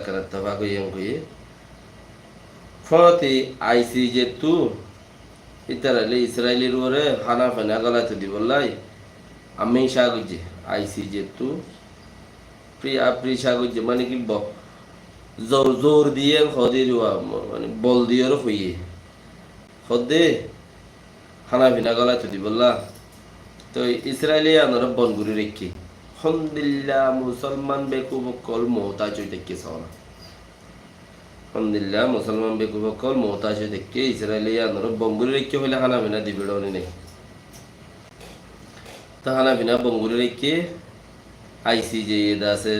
kana tabago yankuye foti ICJ tu itara le Israeli rore hana fana galatu di wallahi আমি সাগুজে ICJ tu আপনি সাগুজে মানে কি জোর জোর দিয়ে খদি মানে বল দিয়ে হইয়ে খদে হানা ভিনা গলাতে দি বললা তো ইসরায়েলি আনারা বনগুরি রেখে আলহামদুলিল্লাহ মুসলমান বেকুবকল মোহতাজ দেখে সওনা আলহামদুলিল্লাহ মুসলমান বেকুবকল মোহতাজ দেখে ইসরায়েলি আনারা বনগুরি রেখে হইলে হানা ভিনা দিবেড়নি নেই তো হানা ভিনা বনগুরি রেখে ICJ আছে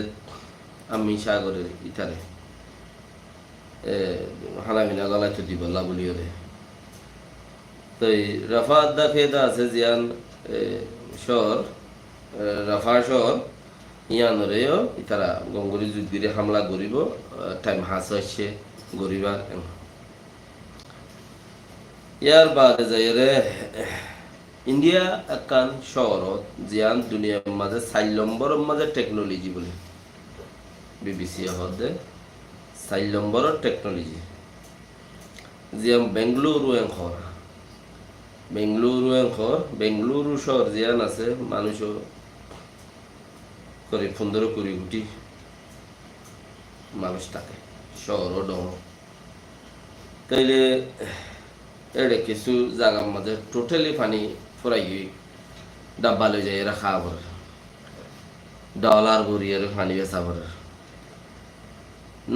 আমি সাগরের ইতারে হানা ভিনা গলাতে দি বললা বলিও রে তো রাফা দেখে আছে জিয়ান শহর রাফা শহর ইয়ানরেও ইতারা গঙ্গুরি যুদ্ধে হামলা করিব টাইম হাস হচ্ছে গরিবার ইয়ার বাদে যাইরে ইন্ডিয়া একান শহরত জিয়ান দুনিয়ার মাঝে 4 নম্বরের মাঝে টেকনোলজি বলে BBC হদে 4 নম্বরের টেকনোলজি জিয়ান বেঙ্গালুরু এখর বেঙ্গালুরু শহর জিয়ান আছে মানুষও করে 15-20 কোটি মানুষ থাকে শহরও ডং তাইলে এড়ে কিছু জায়গার মধ্যে টোটালি পানি ফুরাই ডাব্বা লই যায় এরা খাওয়ার ডলার গড়িয়ে পানি বেচাবার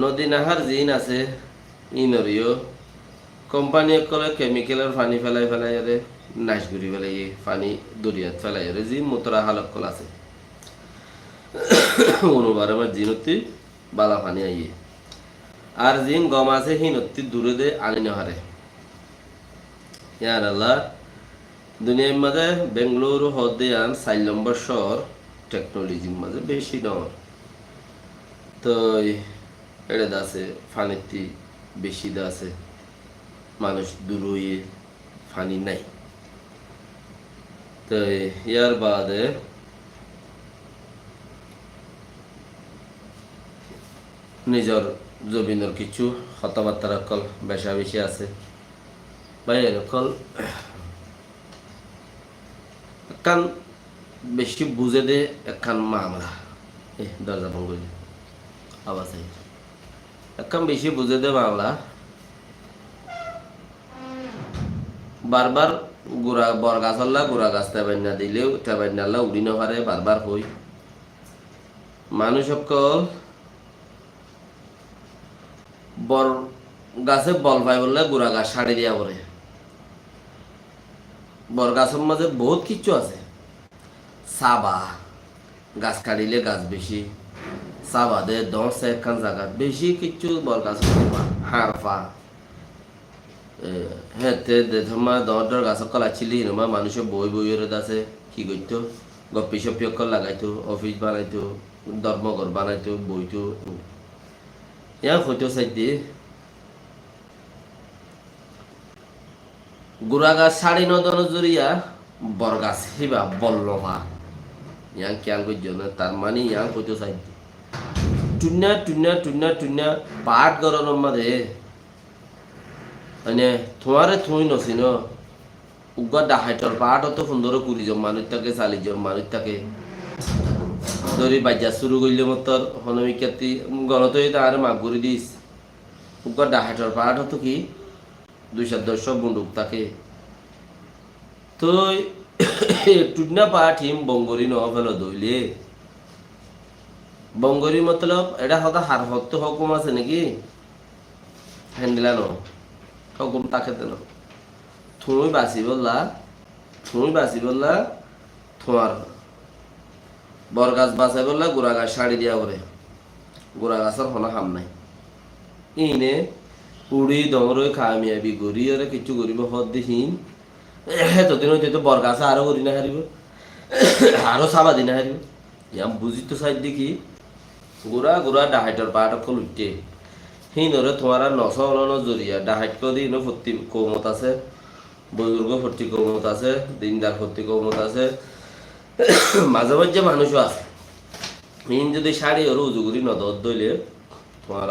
নদী নাহার জিন আছে ইনরিও কোম্পানি করে কেমিক্যালের পানি ফেলাই আরে নাশ ঘুরি ফেলাই পানি দরিয়াত ফেলাই আরে জিন মোতরা হালক কল আছে অনুবার আমার জিনতি বালা পানি আইয়ে আর জিন গম আছে হিনতি দূরে দে আনি নহারে ইয়ার আল্লাহ দুনিয়ার মাঝে বেঙ্গালুরু হদে আন 4 নম্বর শহর টেকনোলজির মাঝে বেশি নর তো এটা আছে ফানিতি বেশি দা আছে মানুষ দূর হয়ে ফানি নাই তো ইয়ার বাদে নিজের জমিনের কিছু কথাবার্তার কল বেশা বেশি আছে বাইরে কল একখান বেশি বুঝে দে একখান মামলা দরজা বন্ধ করে আওয়াজ একখান বেশি বুঝে দে মামলা বারবার গুড়া বরগাছল্লা গুড়া গাছ তেবাইনা দিলেও তেবাইনাল্লা উড়ি নহারে বারবার হই মানুষ সকল বর গাছে বল পাই বললে গুড়া গাছ সারি দিয়া পরে বর গাছের মাঝে বহুত কিছু আছে সাবা গাছ কাটিলে গাছ বেশি সাবা দে 10 একখান জায়গা বেশি কিছু বর গাছ হারফা হেতে ধমা দর গাছ কলা ছিলি নমা মানুষে বই আছে কি করতো গপ্পি সপ্পি অকল লাগাইতো অফিস বানাইতো ধর্মঘর বানাইতো বইতো ইয়া হইতো সাইডে গুড়া গাছ 9.5 জুড়িয়া বর গাছ হিবা বল্লভা ইয়াং খেয়াল করছো না তার মানে ইয়াং হইতো সাইডে টুন্না পাট গরমের মাঝে মানে তোমারে থুই নছিন উগা ডাহাইটর পাট অত সুন্দর করি যাম মানুষটাকে চালি যাম মানুষটাকে ধরি বাজা শুরু করলে মতর হনমিকাতি গণত আর মাগ করে দিস উগা ডাহাইটর পাট হতো কি 210 বন্দুক থাকে তো টুডনা পাট হিম বঙ্গরি ন ফেল দইলে বঙ্গরি মতলব এটা হতা হার হত হুকুম আছে নাকি হ্যান্ডেলানো হুকুম তাকে দেন তুমি বাঁচি বললা তোমার বরগাছ বাঁচাই বললা গোড়া গাছ শাড়ি দিয়া করে গোড়া গাছের হনা হাম নাই ইনে উড়ি দমরই খামিয়াবি গড়ি ওরা কিছু করিব হদ দেখিন এতদিন হইতে তো বরগাছ আরো করি না হারিব আরো সাবা দিন হারিব ইয়াম বুঝি তো সাইড দেখি গোড়া ডাহাইটর পাট অকল উঠে হিনরে তোমার নশন জরিয়া ডাহাইট কদি ফর্তি কৌমত আছে বৈর্গ ফর্তি কৌমত আছে দিনদার ফর্তি কৌমত আছে মাঝে মাঝে মানুষও আছে মিন যদি শাড়ি ওর উজুগুড়ি নদর দইলে তোমার